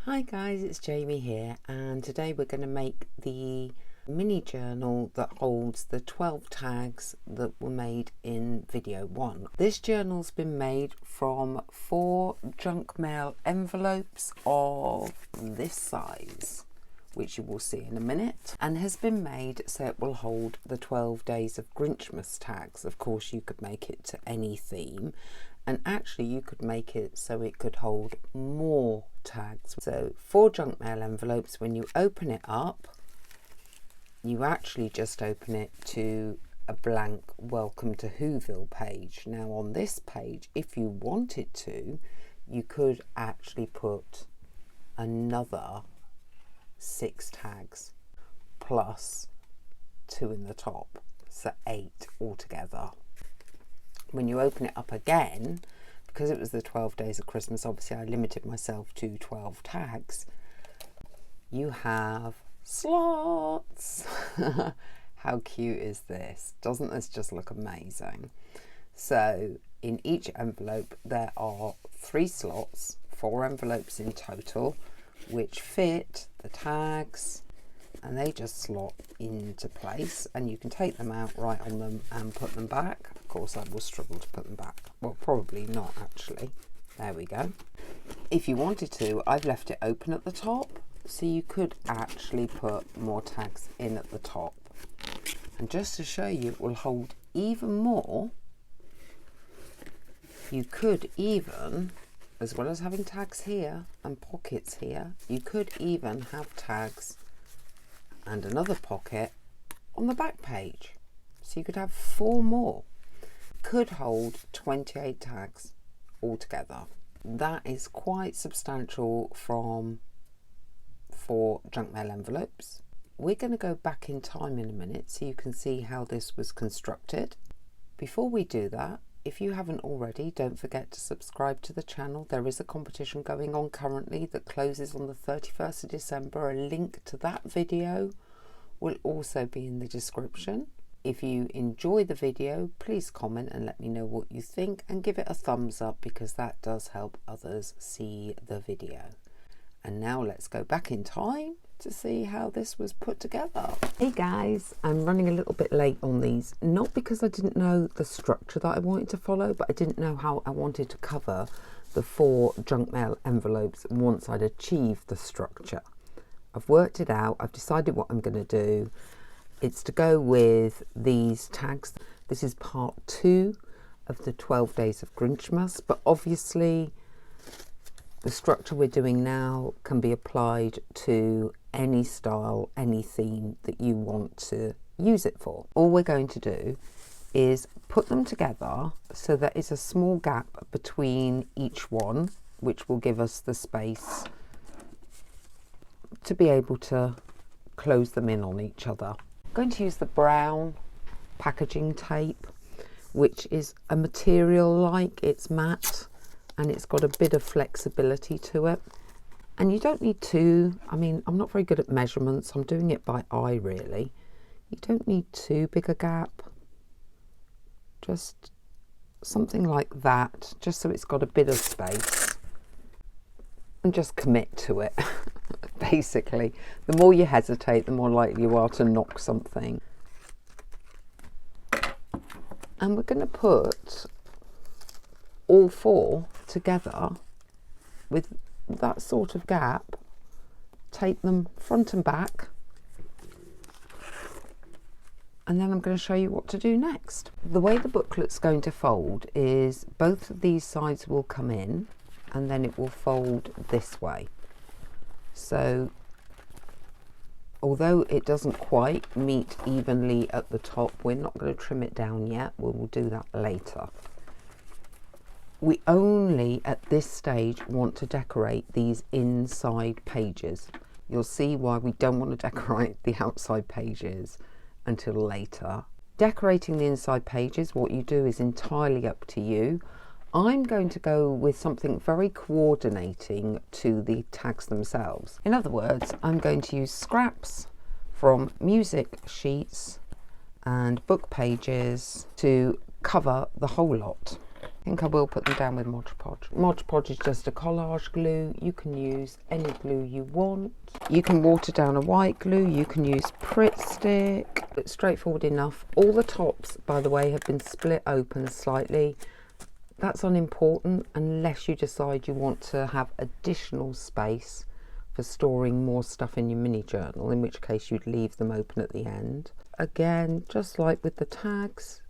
Hi guys, it's Jamie here, and today we're going to make the mini journal that holds the 12 tags that were made in video 1. This journal's been made from 4 junk mail envelopes of this size, which you will see in a minute, and has been made so it will hold the 12 days of Grinchmas tags. Of course, you could make it to any theme, and actually you could make it so it could hold more tags. So 4 junk mail envelopes, when you open it up, you actually just open it to a blank Welcome to Whoville page. Now on this page, if you wanted to, you could actually put another 6 tags plus 2 in the top, so 8 altogether. When you open it up again, because it was the 12 days of Christmas, obviously I limited myself to 12 tags, you have slots. How cute is this? Doesn't this just look amazing? So in each envelope there are 3 slots, 4 envelopes in total, which fit the tags, and they just slot into place, and you can take them out, write on them and put them back. Of course I will struggle to put them back, well, probably not actually. There we go. If you wanted to, I've left it open at the top, so you could actually put more tags in at the top. And just to show you, it will hold even more. You could even, as well as having tags here and pockets here, you could even have tags and another pocket on the back page, so you could have 4 more. Could hold 28 tags altogether. That is quite substantial from 4 junk mail envelopes. We're going to go back in time in a minute so you can see how this was constructed. Before we do that, if you haven't already, don't forget to subscribe to the channel. There is a competition going on currently that closes on the 31st of December. A link to that video will also be in the description. If you enjoy the video, please comment and let me know what you think, and give it a thumbs up because that does help others see the video. And now let's go back in time to see how this was put together. Hey guys, I'm running a little bit late on these, not because I didn't know the structure that I wanted to follow, but I didn't know how I wanted to cover the 4 junk mail envelopes once I'd achieved the structure. I've worked it out, I've decided what I'm going to do. It's to go with these tags. This is part 2 of the 12 days of Grinchmas, but obviously the structure we're doing now can be applied to any style, any theme that you want to use it for. All we're going to do is put them together so there is a small gap between each one, which will give us the space to be able to close them in on each other. I'm going to use the brown packaging tape, which is a material like it's matte, and it's got a bit of flexibility to it. And you don't need to, I mean, I'm not very good at measurements, I'm doing it by eye really. You don't need too big a gap, just something like that, just so it's got a bit of space, and just commit to it. Basically, the more you hesitate, the more likely you are to knock something. And we're going to put all 4 together with that sort of gap, tape them front and back, and then I'm going to show you what to do next. The way the booklet's going to fold is both of these sides will come in and then it will fold this way. So although it doesn't quite meet evenly at the top, we're not going to trim it down yet, we will do that later. We only at this stage want to decorate these inside pages. You'll see why we don't want to decorate the outside pages until later. Decorating the inside pages, what you do is entirely up to you. I'm going to go with something very coordinating to the tags themselves. In other words, I'm going to use scraps from music sheets and book pages to cover the whole lot. I think I will put them down with Mod Podge. Mod Podge is just a collage glue. You can use any glue you want. You can water down a white glue. You can use Pritt Stick. It's straightforward enough. All the tops, by the way, have been split open slightly. That's unimportant unless you decide you want to have additional space for storing more stuff in your mini journal, in which case you'd leave them open at the end. Again, just like with the tags,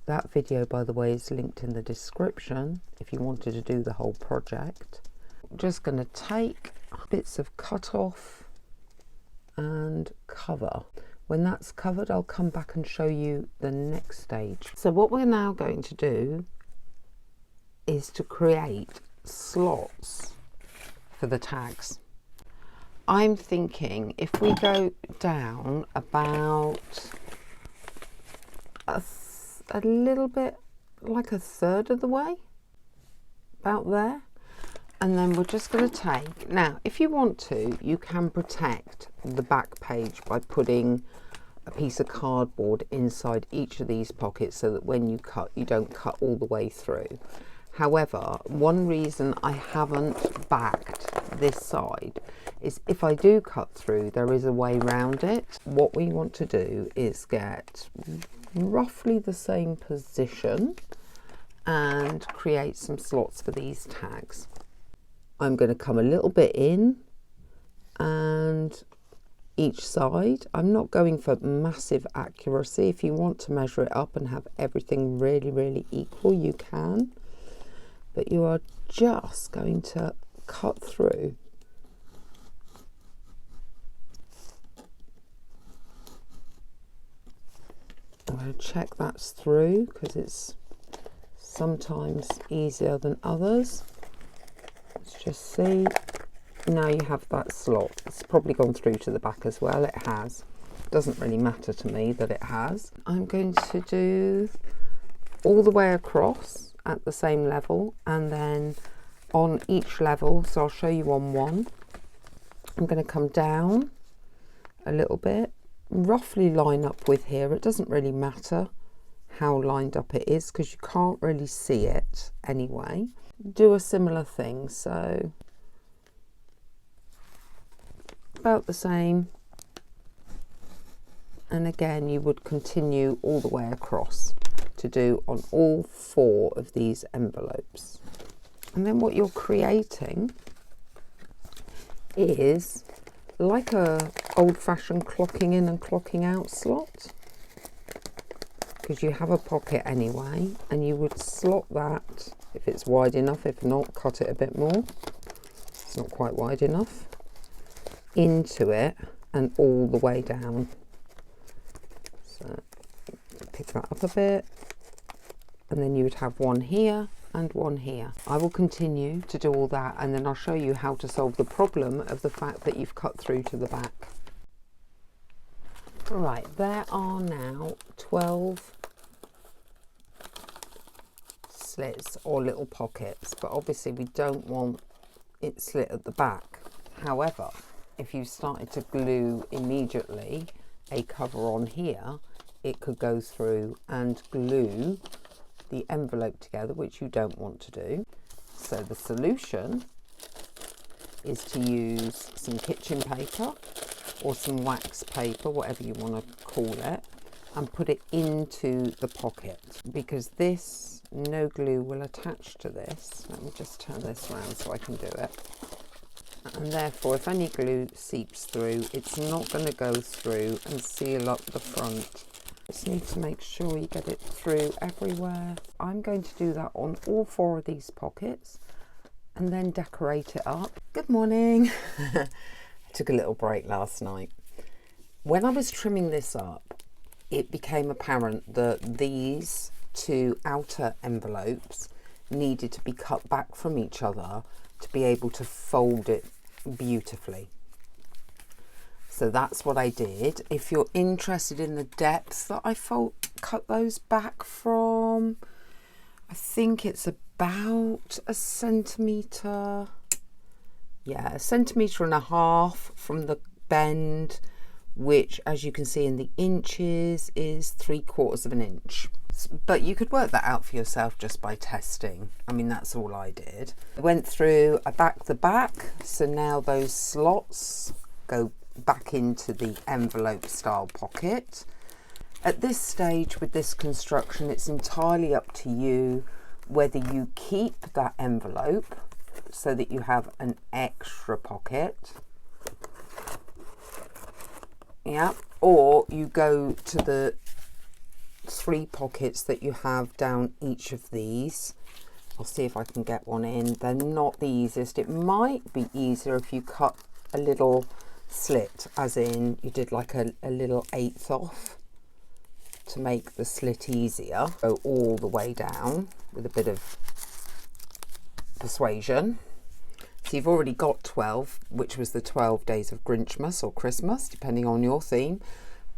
that video, by the way, is linked in the description if you wanted to do the whole project. I'm just going to take bits of cut off and cover. When that's covered, I'll come back and show you the next stage. So what we're now going to do is to create slots for the tags. I'm thinking if we go down about a little bit, like a third of the way, about there, and then we're just going to take, now if you want to, you can protect the back page by putting a piece of cardboard inside each of these pockets so that when you cut, you don't cut all the way through. However, one reason I haven't backed this side is if I do cut through, there is a way around it. What we want to do is get roughly the same position and create some slots for these tags. I'm going to come a little bit in and each side. I'm not going for massive accuracy. If you want to measure it up and have everything really equal, you can, but you are just going to cut through. I'm going to check that's through because it's sometimes easier than others. Let's just see. Now you have that slot. It's probably gone through to the back as well. It has. Doesn't really matter to me that it has. I'm going to do all the way across at the same level and then on each level. So I'll show you on one. I'm going to come down a little bit, roughly line up with here. It doesn't really matter how lined up it is because you can't really see it anyway. Do a similar thing, so about the same, and again you would continue all the way across to do on all 4 of these envelopes. And then what you're creating is like a old-fashioned clocking in and clocking out slot, because you have a pocket anyway, and you would slot that if it's wide enough. If not, cut it a bit more. It's not quite wide enough. Into it and all the way down. So pick that up a bit, and then you would have one here and one here. I will continue to do all that, and then I'll show you how to solve the problem of the fact that you've cut through to the back. Right, there are now 12 slits or little pockets, but obviously we don't want it slit at the back. However, if you started to glue immediately a cover on here, it could go through and glue the envelope together, which you don't want to do. So the solution is to use some kitchen paper or some wax paper, whatever you want to call it, and put it into the pocket, because this no glue will attach to this. Let me just turn this around so I can do it. And therefore, if any glue seeps through, it's not going to go through and seal up the front. Just need to make sure you get it through everywhere. I'm going to do that on all 4 of these pockets and then decorate it up. Good morning. I took a little break last night. When I was trimming this up, it became apparent that these 2 outer envelopes needed to be cut back from each other to be able to fold it beautifully. So that's what I did. If you're interested in the depth that I cut those back from, I think it's about a centimetre, yeah, 1.5 centimetres from the bend, which, as you can see in the inches, is 3/4 of an inch. But you could work that out for yourself just by testing. I mean, that's all I did. I went through, I backed the back, so now those slots go back into the envelope style pocket. At this stage with this construction, it's entirely up to you whether you keep that envelope so that you have an extra pocket, yeah, or you go to the 3 pockets that you have down each of these. I'll see if I can get one in. They're not the easiest. It might be easier if you cut a little slit, as in you did like a little 1/8 off to make the slit easier. Go all the way down with a bit of persuasion. So you've already got 12, which was the 12 days of Grinchmas or Christmas, depending on your theme.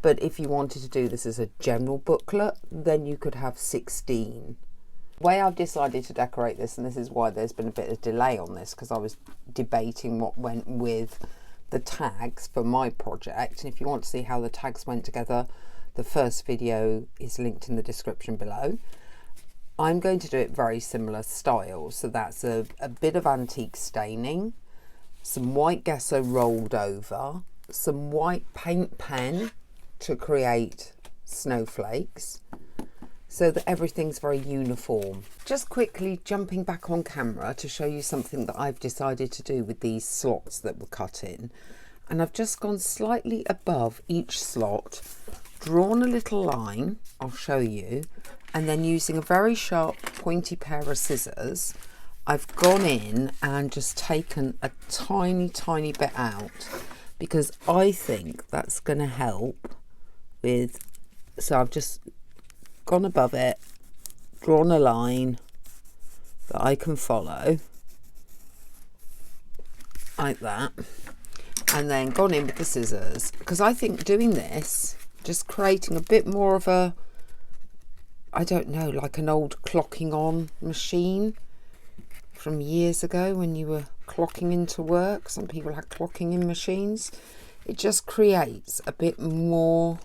But if you wanted to do this as a general booklet, then you could have 16. The way I've decided to decorate this, and this is why there's been a bit of delay on this, because I was debating what went with the tags for my project. And if you want to see how the tags went together, the first video is linked in the description below. I'm going to do it very similar style. So that's a bit of antique staining, some white gesso rolled over, some white paint pen to create snowflakes, so that everything's very uniform. Just quickly jumping back on camera to show you something that I've decided to do with these slots that were cut in. And I've just gone slightly above each slot, drawn a little line, I'll show you, and then using a very sharp pointy pair of scissors, I've gone in and just taken a tiny bit out, because I think that's going to help with, so I've just gone above it, drawn a line that I can follow like that, and then gone in with the scissors, because I think doing this, just creating a bit more of a, I don't know, like an old clocking on machine from years ago when you were clocking into work. Some people had clocking in machines. It just creates a bit more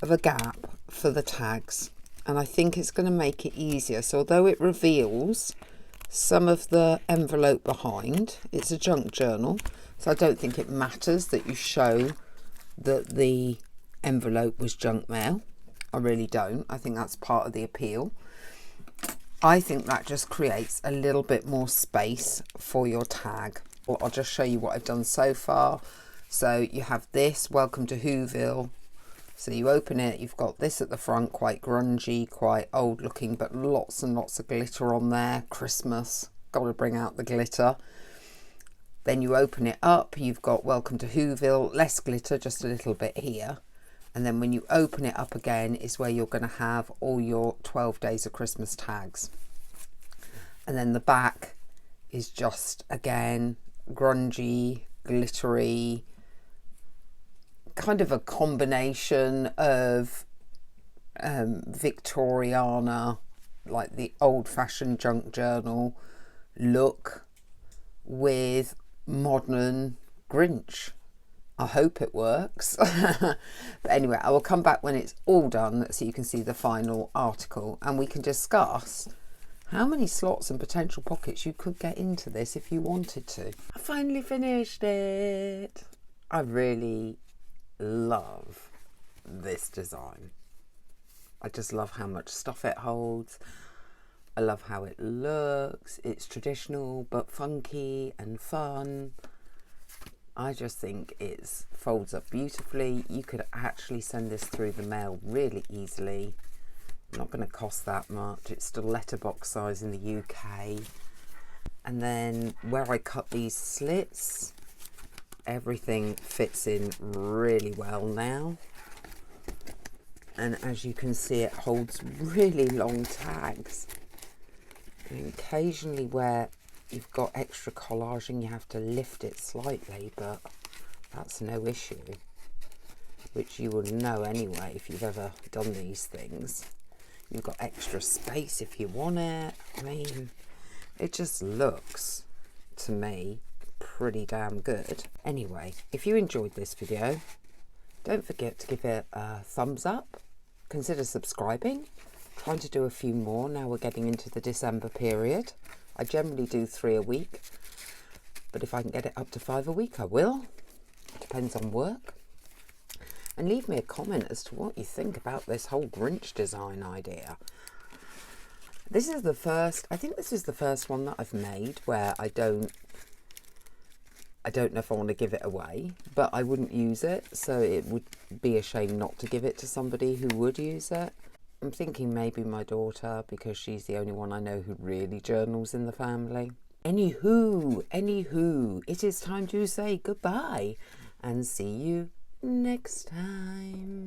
of a gap for the tags, and I think it's going to make it easier. So although it reveals some of the envelope behind, it's a junk journal, so I don't think it matters that you show that the envelope was junk mail. I really don't. I think that's part of the appeal. I think that just creates a little bit more space for your tag. Well, I'll just show you what I've done so far. So you have this, Welcome to Whoville. So you open it, you've got this at the front, quite grungy, quite old looking, but lots and lots of glitter on there. Christmas, got to bring out the glitter. Then you open it up, you've got Welcome to Whoville, less glitter, just a little bit here. And then when you open it up again is where you're going to have all your 12 days of Christmas tags. And then the back is just, again, grungy, glittery, kind of a combination of Victoriana, like the old-fashioned junk journal look, with modern Grinch. I hope it works. But anyway, I will come back when it's all done so you can see the final article, and we can discuss how many slots and potential pockets you could get into this if you wanted to. I finally finished it. I really love this design. I just love how much stuff it holds. I love how it looks. It's traditional but funky and fun. I just think it folds up beautifully. You could actually send this through the mail really easily. Not going to cost that much. It's still letterbox size in the UK. And then where I cut these slits, everything fits in really well now. And as you can see, it holds really long tags. And occasionally where you've got extra collaging, you have to lift it slightly, but that's no issue, which you would know anyway if you've ever done these things. You've got extra space if you want it. I mean, it just looks, to me, pretty damn good. Anyway, if you enjoyed this video, Don't forget to give it a thumbs up. Consider subscribing. Trying to do a few more now we're getting into the December period. I generally do 3 a week, but if I can get it up to 5 a week, I will. Depends on work. And leave me a comment as to what you think about this whole Grinch design idea. This is the first, I think this is the first one that I've made where I don't know if I want to give it away, but I wouldn't use it, so it would be a shame not to give it to somebody who would use it. I'm thinking maybe my daughter, because she's the only one I know who really journals in the family. Anywho, it is time to say goodbye and see you next time.